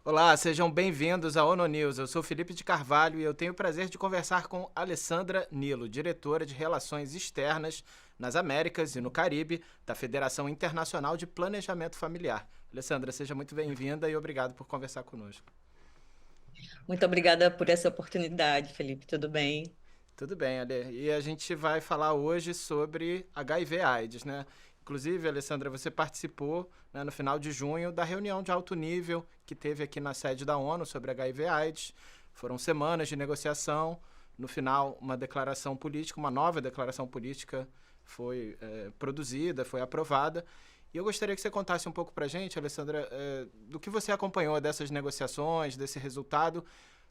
Olá, sejam bem-vindos à ONU News. Eu sou Felipe de Carvalho e eu tenho o prazer de conversar com Alessandra Nilo, diretora de Relações Externas nas Américas e no Caribe da Federação Internacional de Planejamento Familiar. Alessandra, seja muito bem-vinda e obrigado por conversar conosco. Muito obrigada por essa oportunidade, Felipe. Tudo bem? Tudo bem, Ale. E a gente vai falar hoje sobre HIV/AIDS, né? Inclusive, Alessandra, você participou, né, no final de junho da reunião de alto nível que teve aqui na sede da ONU sobre HIV/AIDS. Foram semanas de negociação. No final, uma declaração política, uma nova declaração política foi produzida, foi aprovada. E eu gostaria que você contasse um pouco para a gente, Alessandra, do que você acompanhou dessas negociações, desse resultado.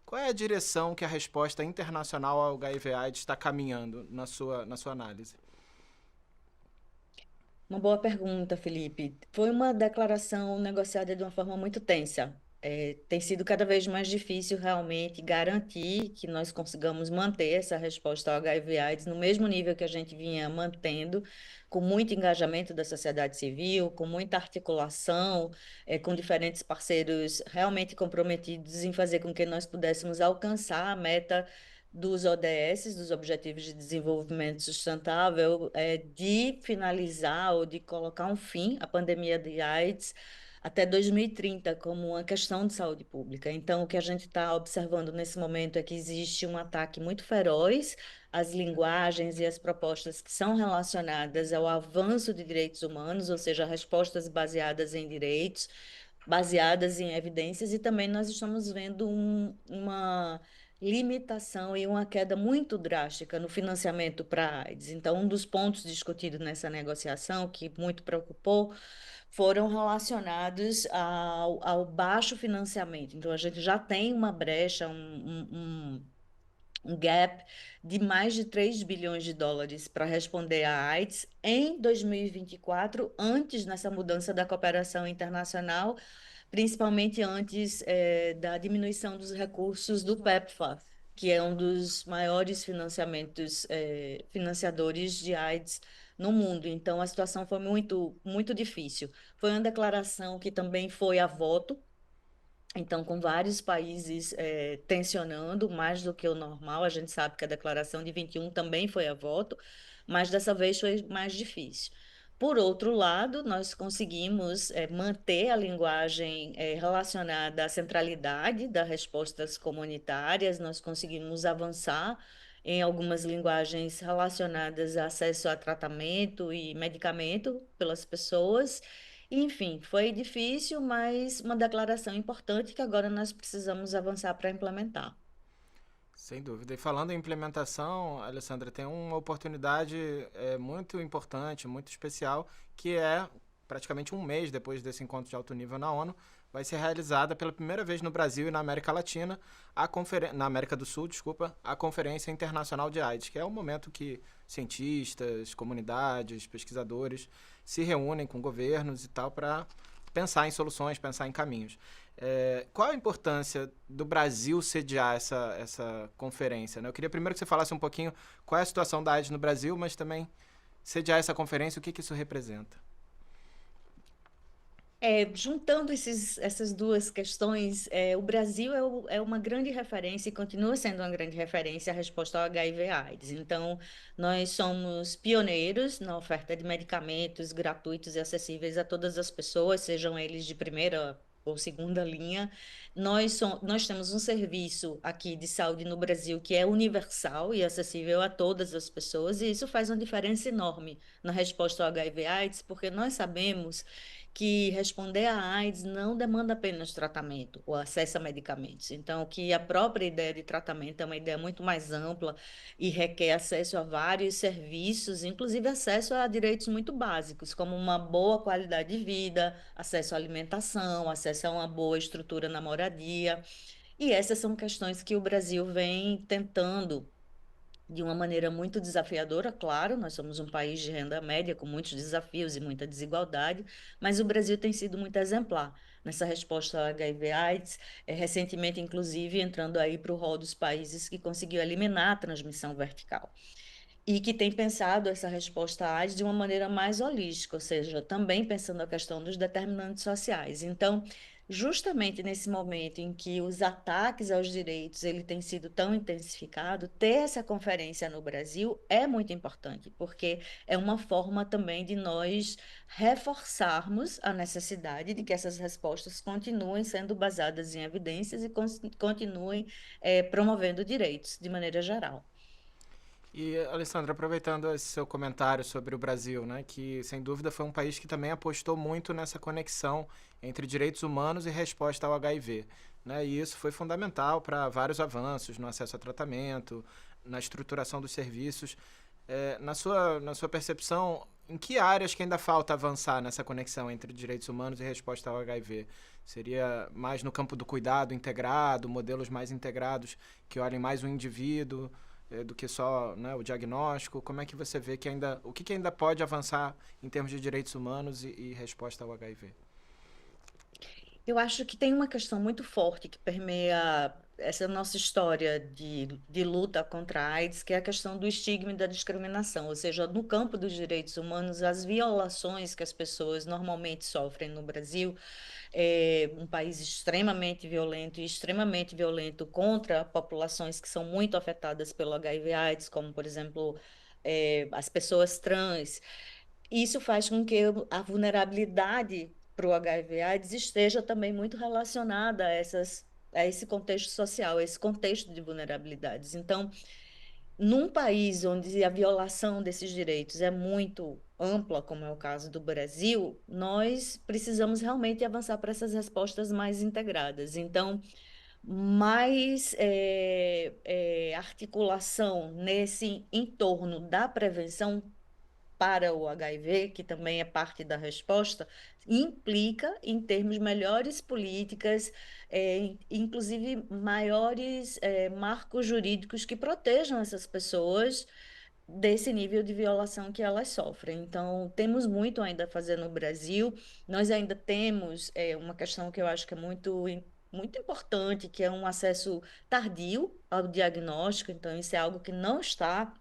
Qual é a direção que a resposta internacional ao HIV/AIDS está caminhando na sua análise? Uma boa pergunta, Felipe. Foi uma declaração negociada de uma forma muito tensa. Tem sido cada vez mais difícil realmente garantir que nós consigamos manter essa resposta ao HIV/AIDS no mesmo nível que a gente vinha mantendo, com muito engajamento da sociedade civil, com muita articulação, com diferentes parceiros realmente comprometidos em fazer com que nós pudéssemos alcançar a meta dos ODS, dos Objetivos de Desenvolvimento Sustentável, de finalizar ou de colocar um fim à pandemia de AIDS até 2030 como uma questão de saúde pública. Então, o que a gente está observando nesse momento é que existe um ataque muito feroz às linguagens e às propostas que são relacionadas ao avanço de direitos humanos, ou seja, respostas baseadas em direitos, baseadas em evidências, e também nós estamos vendo uma limitação e uma queda muito drástica no financiamento para a AIDS. Então, um dos pontos discutidos nessa negociação, que muito preocupou, foram relacionados ao baixo financiamento. Então, a gente já tem uma brecha, um gap de mais de 3 bilhões de dólares para responder à AIDS em 2024, antes nessa mudança da cooperação internacional, principalmente antes da diminuição dos recursos do PEPFAR, que é um dos maiores financiadores de AIDS no mundo. Então, a situação foi muito, muito difícil. Foi uma declaração que também foi a voto, então, com vários países tensionando mais do que o normal, a gente sabe que a declaração de 21 também foi a voto, mas dessa vez foi mais difícil. Por outro lado, nós conseguimos manter a linguagem relacionada à centralidade das respostas comunitárias, nós conseguimos avançar em algumas linguagens relacionadas a acesso a tratamento e medicamento pelas pessoas. Enfim, foi difícil, mas uma declaração importante que agora nós precisamos avançar para implementar. Sem dúvida. E falando em implementação, Alessandra, tem uma oportunidade muito importante, muito especial, que é praticamente um mês depois desse encontro de alto nível na ONU, vai ser realizada pela primeira vez no Brasil e na América Latina, na América do Sul, desculpa, a Conferência Internacional de AIDS, que é o momento que cientistas, comunidades, pesquisadores se reúnem com governos e tal para pensar em soluções, pensar em caminhos. Qual a importância do Brasil sediar essa conferência? Né? Eu queria primeiro que você falasse um pouquinho qual é a situação da AIDS no Brasil, mas também sediar essa conferência, o que isso representa. Juntando essas duas questões, o Brasil é uma grande referência e continua sendo uma grande referência à resposta ao HIV/AIDS. Então, nós somos pioneiros na oferta de medicamentos gratuitos e acessíveis a todas as pessoas, sejam eles de primeira ou segunda linha. Nós temos um serviço aqui de saúde no Brasil que é universal e acessível a todas as pessoas, e isso faz uma diferença enorme na resposta ao HIV/AIDS, porque nós sabemos que responder à AIDS não demanda apenas tratamento ou acesso a medicamentos. Então, que a própria ideia de tratamento é uma ideia muito mais ampla e requer acesso a vários serviços, inclusive acesso a direitos muito básicos, como uma boa qualidade de vida, acesso à alimentação, acesso a uma boa estrutura na moradia. E essas são questões que o Brasil vem tentando de uma maneira muito desafiadora, claro, nós somos um país de renda média com muitos desafios e muita desigualdade, mas o Brasil tem sido muito exemplar nessa resposta ao HIV/AIDS, recentemente, inclusive, entrando aí para o rol dos países que conseguiu eliminar a transmissão vertical e que tem pensado essa resposta à AIDS de uma maneira mais holística, ou seja, também pensando a questão dos determinantes sociais. Então, justamente nesse momento em que os ataques aos direitos ele tem sido tão intensificado, ter essa conferência no Brasil é muito importante, porque é uma forma também de nós reforçarmos a necessidade de que essas respostas continuem sendo baseadas em evidências e continuem, promovendo direitos de maneira geral. E, Alessandra, aproveitando esse seu comentário sobre o Brasil, né, que sem dúvida foi um país que também apostou muito nessa conexão entre direitos humanos e resposta ao HIV. Né, e isso foi fundamental para vários avanços no acesso a tratamento, na estruturação dos serviços. Na sua percepção, em que áreas que ainda falta avançar nessa conexão entre direitos humanos e resposta ao HIV? Seria mais no campo do cuidado integrado, modelos mais integrados que olhem mais o indivíduo do que só, né, o diagnóstico? Como é que você vê que ainda, o que ainda pode avançar em termos de direitos humanos e resposta ao HIV? Eu acho que tem uma questão muito forte que permeia essa nossa história de luta contra a AIDS, que é a questão do estigma e da discriminação, ou seja, no campo dos direitos humanos, as violações que as pessoas normalmente sofrem no Brasil, é um país extremamente violento e extremamente violento contra populações que são muito afetadas pelo HIV/AIDS, como, por exemplo, as pessoas trans. Isso faz com que a vulnerabilidade para o HIV/AIDS esteja também muito relacionada a esse contexto social, a esse contexto de vulnerabilidades. Então, num país onde a violação desses direitos é muito ampla, como é o caso do Brasil, nós precisamos realmente avançar para essas respostas mais integradas. Então, mais articulação nesse entorno da prevenção para o HIV, que também é parte da resposta, implica em termos melhores políticas, inclusive maiores marcos jurídicos que protejam essas pessoas desse nível de violação que elas sofrem. Então, temos muito ainda a fazer no Brasil. Nós ainda temos uma questão que eu acho que é muito importante, que é um acesso tardio ao diagnóstico. Então, isso é algo que não está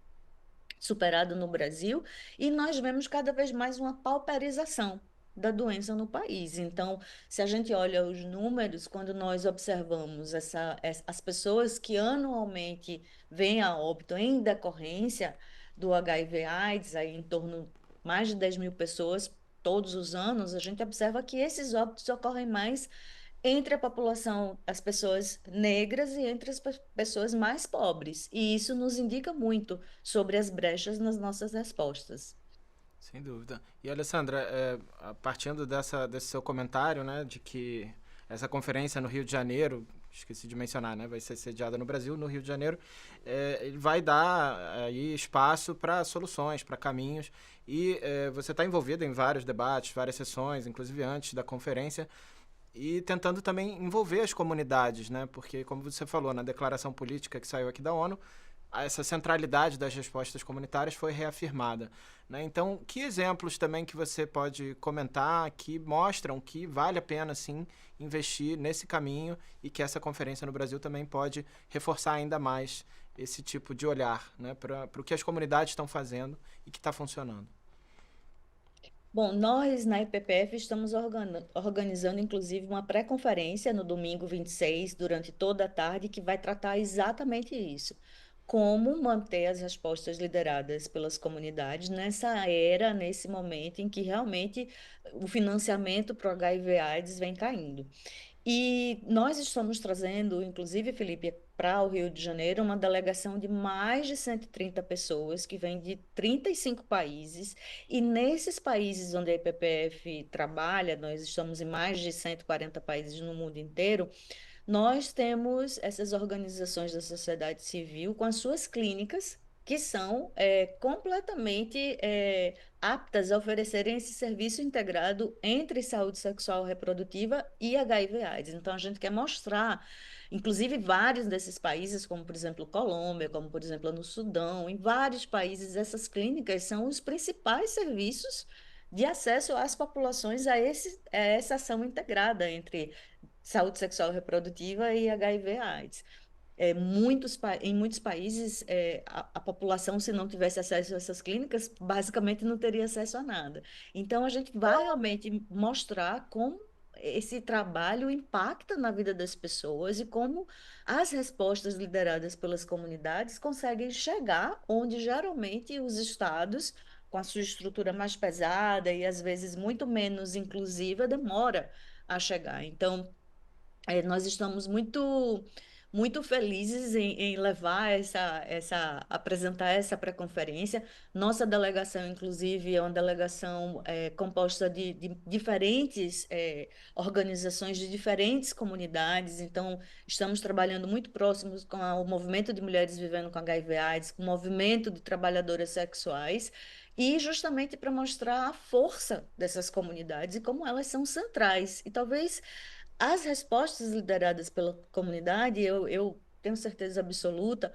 superado no Brasil, e nós vemos cada vez mais uma pauperização da doença no país. Então, se a gente olha os números, quando nós observamos as pessoas que anualmente vêm a óbito em decorrência do HIV/AIDS, aí em torno de mais de 10 mil pessoas todos os anos, a gente observa que esses óbitos ocorrem mais entre a população, as pessoas negras e entre as pessoas mais pobres. E isso nos indica muito sobre as brechas nas nossas respostas. Sem dúvida. E, Alessandra, partindo desse seu comentário, né, de que essa conferência no Rio de Janeiro, esqueci de mencionar, né, vai ser sediada no Brasil, no Rio de Janeiro, ele vai dar aí espaço para soluções, para caminhos, e você está envolvido em vários debates, várias sessões, inclusive antes da conferência, e tentando também envolver as comunidades, né, porque, como você falou, na declaração política que saiu aqui da ONU, essa centralidade das respostas comunitárias foi reafirmada. Né? Então, que exemplos também que você pode comentar que mostram que vale a pena, sim, investir nesse caminho e que essa conferência no Brasil também pode reforçar ainda mais esse tipo de olhar, né, para o que as comunidades estão fazendo e que está funcionando? Bom, nós na IPPF estamos organizando, inclusive, uma pré-conferência no domingo 26, durante toda a tarde, que vai tratar exatamente isso. Como manter as respostas lideradas pelas comunidades nessa era, nesse momento em que realmente o financiamento para o HIV/AIDS vem caindo. E nós estamos trazendo, inclusive, Felipe, para o Rio de Janeiro, uma delegação de mais de 130 pessoas, que vem de 35 países. E nesses países onde a IPPF trabalha, nós estamos em mais de 140 países no mundo inteiro, nós temos essas organizações da sociedade civil com as suas clínicas, que são completamente aptas a oferecerem esse serviço integrado entre saúde sexual e reprodutiva e HIV/AIDS. Então, a gente quer mostrar, inclusive, vários desses países, como, por exemplo, Colômbia, como, por exemplo, no Sudão, em vários países, essas clínicas são os principais serviços de acesso às populações a essa ação integrada entre saúde sexual e reprodutiva e HIV/AIDS. Em muitos países, a população, se não tivesse acesso a essas clínicas, basicamente não teria acesso a nada. Então, a gente vai realmente mostrar como esse trabalho impacta na vida das pessoas e como as respostas lideradas pelas comunidades conseguem chegar onde geralmente os estados, com a sua estrutura mais pesada e às vezes muito menos inclusiva, demora a chegar. Então, nós estamos muito felizes em levar apresentar essa pré-conferência. Nossa delegação, inclusive, é uma delegação composta de diferentes organizações de diferentes comunidades. Então, estamos trabalhando muito próximos com o movimento de mulheres vivendo com HIV/AIDS, com o movimento de trabalhadoras sexuais. E justamente para mostrar a força dessas comunidades e como elas são centrais. E talvez as respostas lideradas pela comunidade, eu tenho certeza absoluta,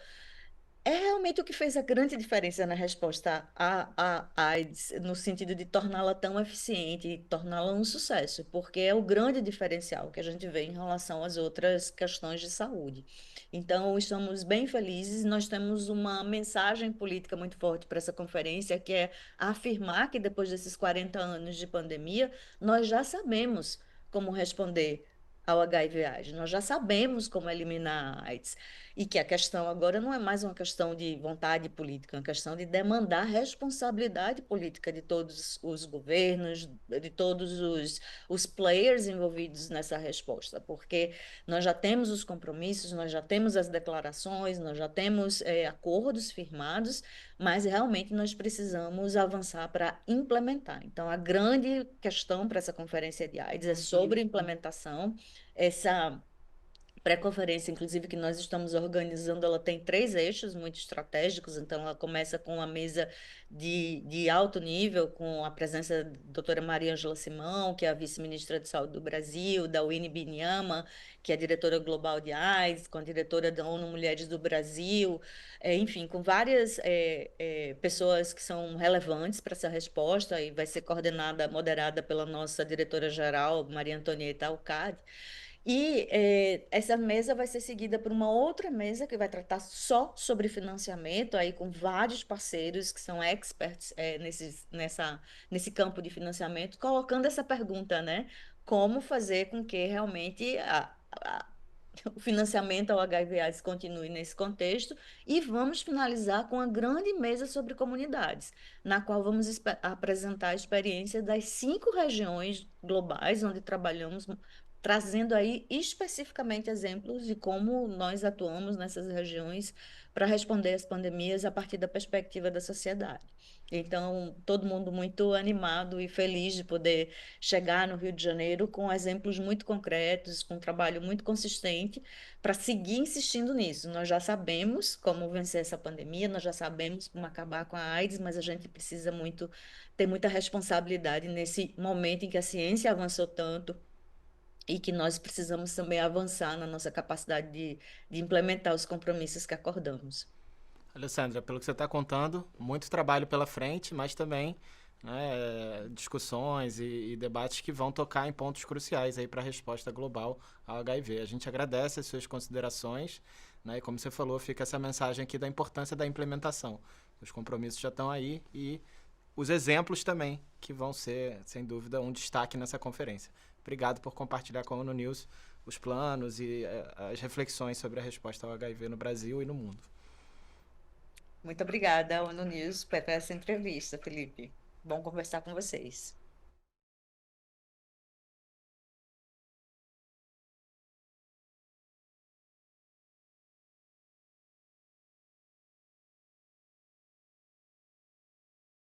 é realmente o que fez a grande diferença na resposta à AIDS, no sentido de torná-la tão eficiente e torná-la um sucesso, porque é o grande diferencial que a gente vê em relação às outras questões de saúde. Então, estamos bem felizes, nós temos uma mensagem política muito forte para essa conferência, que é afirmar que depois desses 40 anos de pandemia, nós já sabemos como responder ao HIV/AIDS, nós já sabemos como eliminar a AIDS. E que a questão agora não é mais uma questão de vontade política, é uma questão de demandar responsabilidade política de todos os governos, de todos os players envolvidos nessa resposta, porque nós já temos os compromissos, nós já temos as declarações, nós já temos acordos firmados, mas realmente nós precisamos avançar para implementar. Então, a grande questão para essa conferência de AIDS é sobre implementação, essa pré-conferência, inclusive, que nós estamos organizando, ela tem três eixos muito estratégicos. Então, ela começa com uma mesa de alto nível, com a presença da doutora Maria Ângela Simão, que é a vice-ministra de Saúde do Brasil, da Winnie Binyama, que é a diretora global de AIDS, com a diretora da ONU Mulheres do Brasil, enfim, com várias pessoas que são relevantes para essa resposta, e vai ser coordenada, moderada pela nossa diretora-geral, Maria Antonieta Alcade. E essa mesa vai ser seguida por uma outra mesa que vai tratar só sobre financiamento, aí com vários parceiros que são experts nesse campo de financiamento, colocando essa pergunta, né? Como fazer com que realmente o financiamento ao HIV/AIDS continue nesse contexto, e vamos finalizar com a grande mesa sobre comunidades, na qual vamos apresentar a experiência das 5 regiões globais onde trabalhamos, trazendo aí especificamente exemplos de como nós atuamos nessas regiões para responder às pandemias a partir da perspectiva da sociedade. Então, todo mundo muito animado e feliz de poder chegar no Rio de Janeiro com exemplos muito concretos, com um trabalho muito consistente, para seguir insistindo nisso. Nós já sabemos como vencer essa pandemia, nós já sabemos como acabar com a AIDS, mas a gente precisa muito ter muita responsabilidade nesse momento em que a ciência avançou tanto e que nós precisamos também avançar na nossa capacidade de implementar os compromissos que acordamos. Alessandra, pelo que você está contando, muito trabalho pela frente, mas também, né, discussões e debates que vão tocar em pontos cruciais aí para a resposta global ao HIV. A gente agradece as suas considerações, né, e como você falou, fica essa mensagem aqui da importância da implementação. Os compromissos já estão aí e os exemplos também, que vão ser, sem dúvida, um destaque nessa conferência. Obrigado por compartilhar com a ONU News os planos e as reflexões sobre a resposta ao HIV no Brasil e no mundo. Muito obrigada, ONU News, por essa entrevista, Felipe. Bom conversar com vocês.